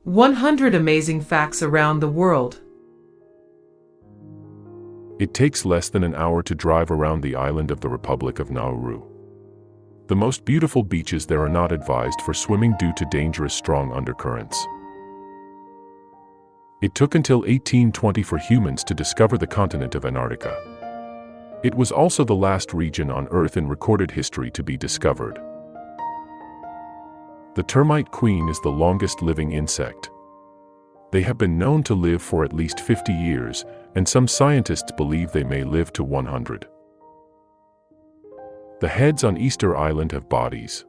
100 amazing facts around the world. It takes less than an hour to drive around the island of the Republic of Nauru. The most beautiful beaches there are not advised for swimming due to dangerous strong undercurrents. It took until 1820 for humans to discover the continent of Antarctica. It was also the last region on Earth in recorded history to be discovered. The termite queen is the longest living insect. They have been known to live for at least 50 years, and some scientists believe they may live to 100. The heads on Easter Island have bodies.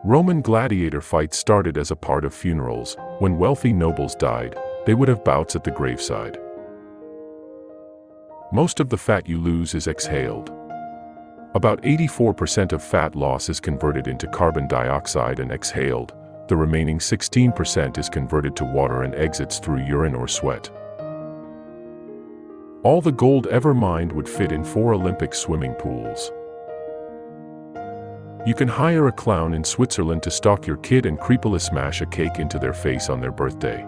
Roman gladiator fights started as a part of funerals. When wealthy nobles died, they would have bouts at the graveside. Most of the fat you lose is exhaled. About 84% of fat loss is converted into carbon dioxide and exhaled. The remaining 16% is converted to water and exits through urine or sweat. All the gold ever mined would fit in 4 Olympic swimming pools. You can hire a clown in Switzerland to stalk your kid and creepily smash a cake into their face on their birthday.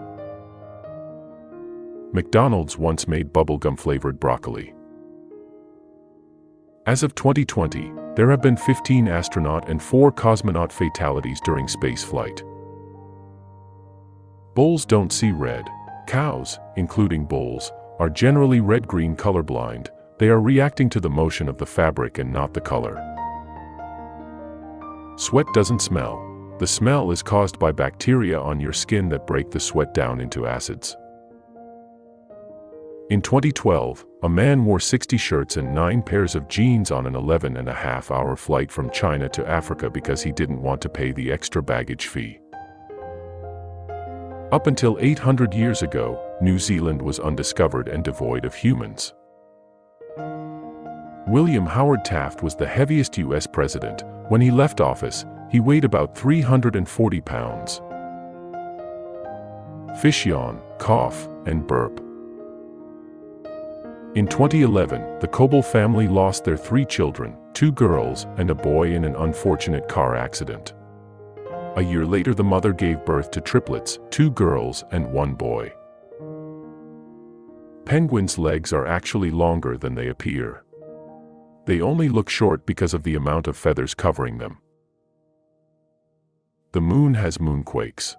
McDonald's once made bubblegum-flavored broccoli. As of 2020, there have been 15 astronaut and 4 cosmonaut fatalities during spaceflight. Bulls don't see red. Cows, including bulls, are generally red-green colorblind. They are reacting to the motion of the fabric and not the color. Sweat doesn't smell. The smell is caused by bacteria on your skin that break the sweat down into acids. In 2012, a man wore 60 shirts and 9 pairs of jeans on an 11.5-hour flight from China to Africa because he didn't want to pay the extra baggage fee. Up until 800 years ago, New Zealand was undiscovered and devoid of humans. William Howard Taft was the heaviest U.S. president. When he left office, he weighed about 340 pounds. Fish yawn, cough, and burp. In 2011, the Coble family lost their 3 children, 2 girls and a boy in an unfortunate car accident. A year later, the mother gave birth to triplets, 2 girls and 1 boy. Penguins' legs are actually longer than they appear. They only look short because of the amount of feathers covering them. The moon has moonquakes.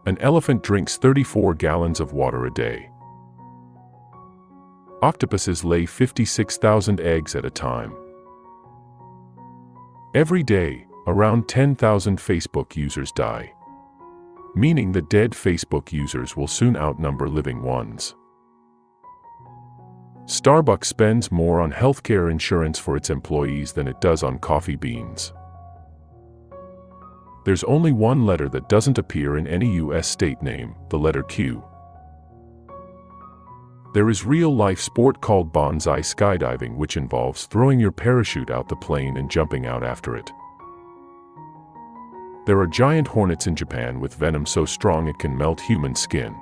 An elephant drinks 34 gallons of water a day. Octopuses lay 56,000 eggs at a time. Every day, around 10,000 Facebook users die, meaning that dead Facebook users will soon outnumber living ones. Starbucks spends more on healthcare insurance for its employees than it does on coffee beans. There's only one letter that doesn't appear in any U.S. state name, the letter Q. There is real-life sport called bonsai skydiving, which involves throwing your parachute out the plane and jumping out after it. There are giant hornets in Japan with venom so strong it can melt human skin.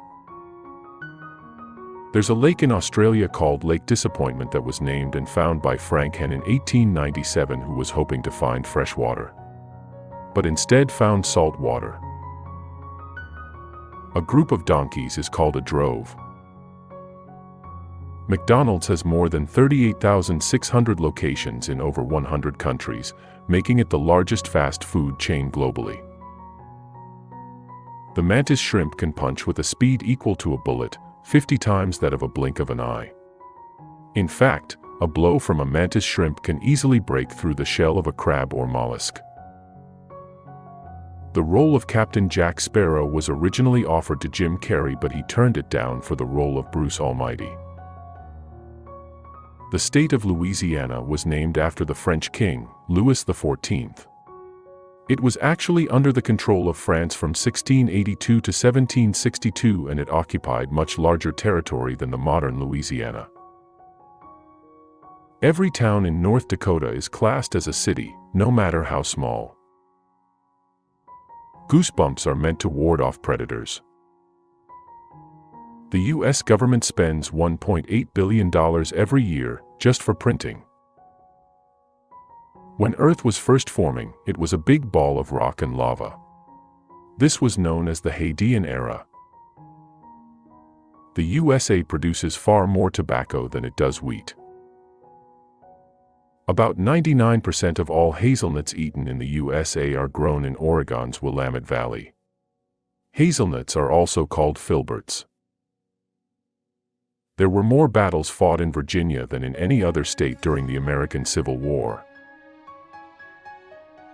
There's a lake in Australia called Lake Disappointment that was named and found by Frank Henn in 1897, who was hoping to find fresh water, but instead found salt water. A group of donkeys is called a drove. McDonald's has more than 38,600 locations in over 100 countries, making it the largest fast food chain globally. The mantis shrimp can punch with a speed equal to a bullet, 50 times that of a blink of an eye. In fact, a blow from a mantis shrimp can easily break through the shell of a crab or mollusk. The role of Captain Jack Sparrow was originally offered to Jim Carrey, but he turned it down for the role of Bruce Almighty. The state of Louisiana was named after the French king, Louis XIV. It was actually under the control of France from 1682 to 1762, and it occupied much larger territory than the modern Louisiana. Every town in North Dakota is classed as a city, no matter how small. Goosebumps are meant to ward off predators. The U.S. government spends $1.8 billion every year just for printing. When Earth was first forming, it was a big ball of rock and lava. This was known as the Hadean era. The USA produces far more tobacco than it does wheat. About 99% of all hazelnuts eaten in the USA are grown in Oregon's Willamette Valley. Hazelnuts are also called filberts. There were more battles fought in Virginia than in any other state during the American Civil War.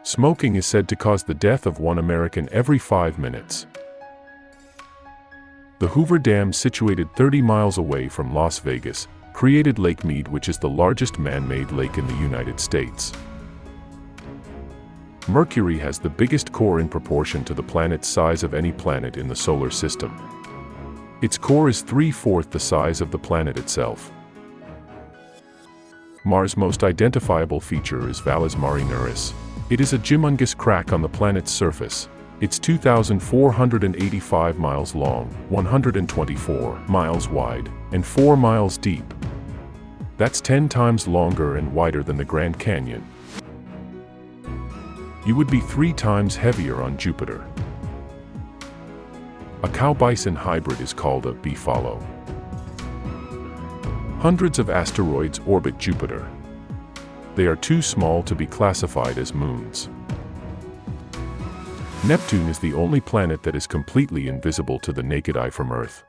Smoking is said to cause the death of one American every 5 minutes. The Hoover Dam, situated 30 miles away from Las Vegas, created Lake Mead, which is the largest man-made lake in the United States. Mercury has the biggest core in proportion to the planet's size of any planet in the solar system. Its core is 3/4 the size of the planet itself. Mars' most identifiable feature is Valles Marineris. It is a humongous crack on the planet's surface. It's 2,485 miles long, 124 miles wide, and 4 miles deep. That's 10 times longer and wider than the Grand Canyon. You would be 3 times heavier on Jupiter. A cow-bison hybrid is called a beefalo. Hundreds of asteroids orbit Jupiter. They are too small to be classified as moons. Neptune is the only planet that is completely invisible to the naked eye from Earth.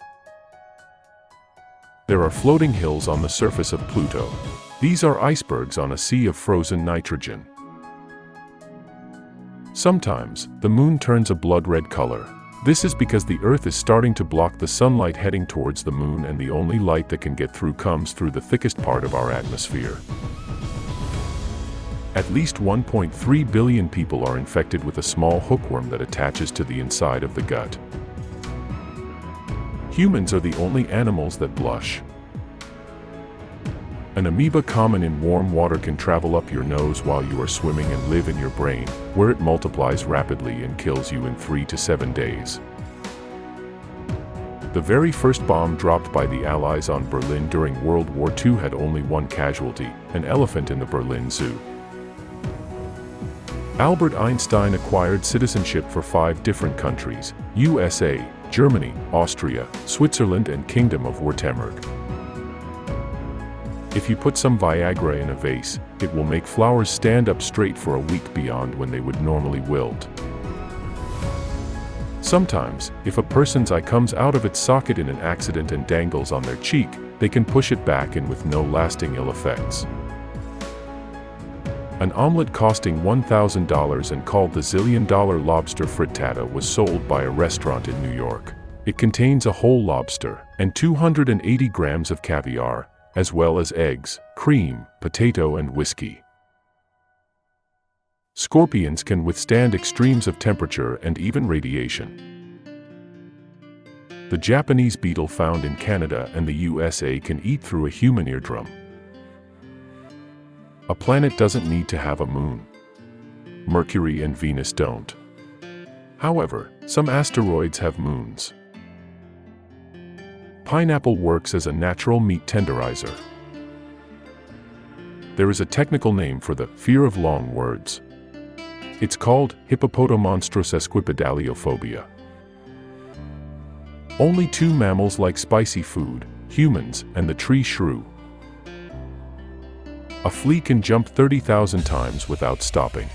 There are floating hills on the surface of Pluto. These are icebergs on a sea of frozen nitrogen. Sometimes, the moon turns a blood-red color. This is because the Earth is starting to block the sunlight heading towards the moon, and the only light that can get through comes through the thickest part of our atmosphere. At least 1.3 billion people are infected with a small hookworm that attaches to the inside of the gut. Humans are the only animals that blush. An amoeba common in warm water can travel up your nose while you are swimming and live in your brain, where it multiplies rapidly and kills you in 3 to 7 days. The very first bomb dropped by the Allies on Berlin during World War II had only one casualty, an elephant in the Berlin Zoo. Albert Einstein acquired citizenship for 5 different countries: USA, Germany, Austria, Switzerland, and Kingdom of Württemberg. If you put some Viagra in a vase, it will make flowers stand up straight for a week beyond when they would normally wilt. Sometimes, if a person's eye comes out of its socket in an accident and dangles on their cheek, they can push it back in with no lasting ill effects. An omelet costing $1,000 and called the zillion-dollar lobster frittata was sold by a restaurant in New York. It contains a whole lobster and 280 grams of caviar, as well as eggs, cream, potato, and whiskey. Scorpions can withstand extremes of temperature and even radiation. The Japanese beetle found in Canada and the USA can eat through a human eardrum. A planet doesn't need to have a moon. Mercury and Venus don't. However, some asteroids have moons. Pineapple works as a natural meat tenderizer. There is a technical name for the fear of long words. It's called hippopotomonstrosesquipedaliophobia. Only 2 mammals like spicy food: humans and the tree shrew. A flea can jump 30,000 times without stopping.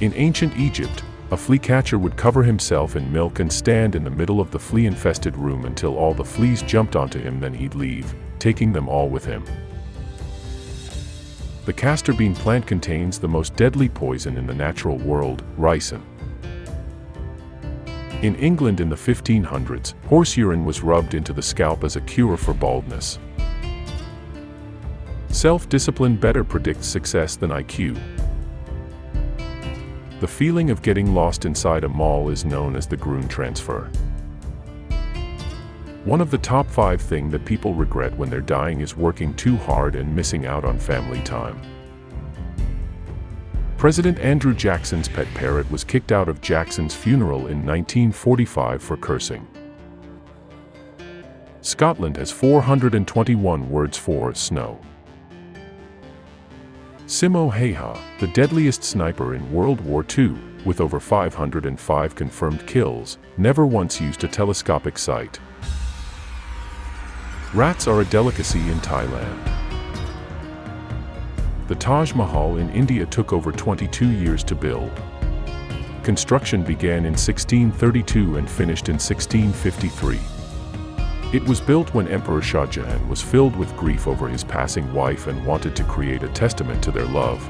In ancient Egypt, a flea catcher would cover himself in milk and stand in the middle of the flea-infested room until all the fleas jumped onto him. Then he'd leave, taking them all with him. The castor bean plant contains the most deadly poison in the natural world, ricin. In England in the 1500s, horse urine was rubbed into the scalp as a cure for baldness. Self-discipline better predicts success than IQ. The feeling of getting lost inside a mall is known as the Gruen transfer. One of the top 5 things that people regret when they're dying is working too hard and missing out on family time. President Andrew Jackson's pet parrot was kicked out of Jackson's funeral in 1945 for cursing. Scotland has 421 words for snow. Simo Häyhä, the deadliest sniper in World War II, with over 505 confirmed kills, never once used a telescopic sight. Rats are a delicacy in Thailand. The Taj Mahal in India took over 22 years to build. Construction began in 1632 and finished in 1653. It was built when Emperor Shah Jahan was filled with grief over his passing wife and wanted to create a testament to their love.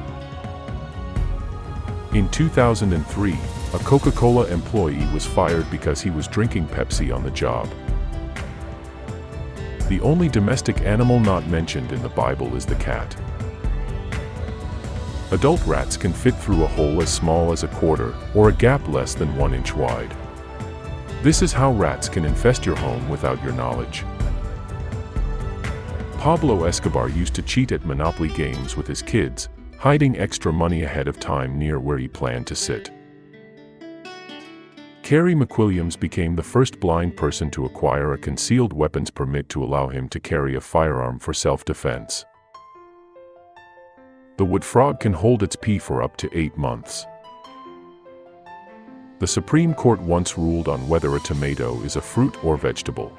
In 2003, a Coca-Cola employee was fired because he was drinking Pepsi on the job. The only domestic animal not mentioned in the Bible is the cat. Adult rats can fit through a hole as small as a quarter, or a gap less than 1 inch wide. This is how rats can infest your home without your knowledge. Pablo Escobar used to cheat at Monopoly games with his kids, hiding extra money ahead of time near where he planned to sit. Kerry McWilliams became the first blind person to acquire a concealed weapons permit to allow him to carry a firearm for self-defense. The wood frog can hold its pee for up to 8 months. The Supreme Court once ruled on whether a tomato is a fruit or vegetable.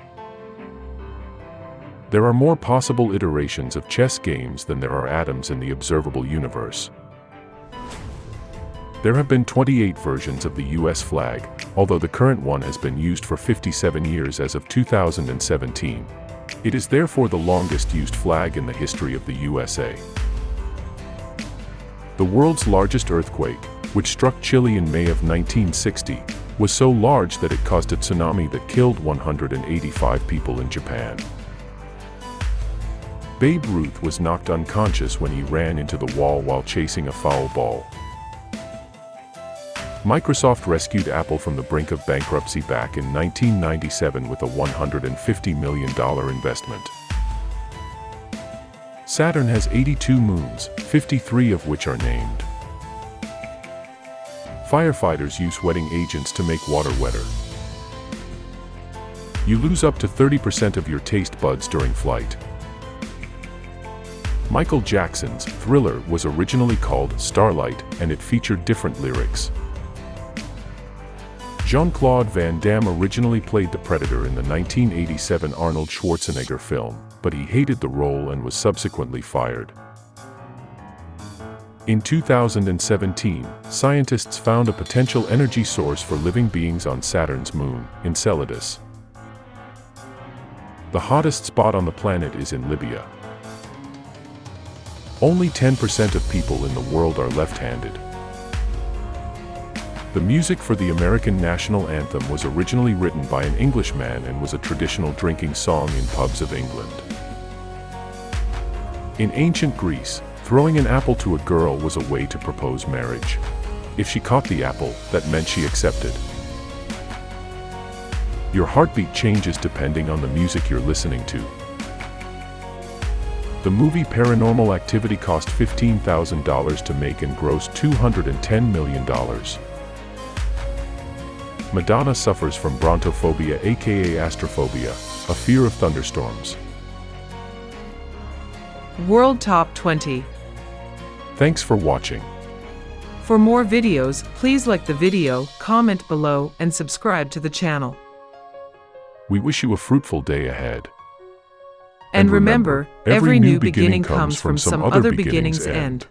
There are more possible iterations of chess games than there are atoms in the observable universe. There have been 28 versions of the US flag, although the current one has been used for 57 years as of 2017. It is therefore the longest used flag in the history of the USA. The world's largest earthquake, which struck Chile in May of 1960, was so large that it caused a tsunami that killed 185 people in Japan. Babe Ruth was knocked unconscious when he ran into the wall while chasing a foul ball. Microsoft rescued Apple from the brink of bankruptcy back in 1997 with a $150 million investment. Saturn has 82 moons, 53 of which are named. Firefighters use wetting agents to make water wetter. You lose up to 30% of your taste buds during flight. Michael Jackson's Thriller was originally called Starlight, and it featured different lyrics. Jean-Claude Van Damme originally played the Predator in the 1987 Arnold Schwarzenegger film, but he hated the role and was subsequently fired. In 2017, scientists found a potential energy source for living beings on Saturn's moon, Enceladus. The hottest spot on the planet is in Libya. Only 10% of people in the world are left-handed. The music for the American national anthem was originally written by an Englishman and was a traditional drinking song in pubs of England. In ancient Greece, throwing an apple to a girl was a way to propose marriage. If she caught the apple, that meant she accepted. Your heartbeat changes depending on the music you're listening to. The movie Paranormal Activity cost $15,000 to make and grossed $210 million. Madonna suffers from brontophobia, aka astrophobia, a fear of thunderstorms. World Top 20. Thanks for watching. For more videos, please like the video, comment below, and subscribe to the channel. We wish you a fruitful day ahead. And remember, every new beginning comes from some other beginning's end.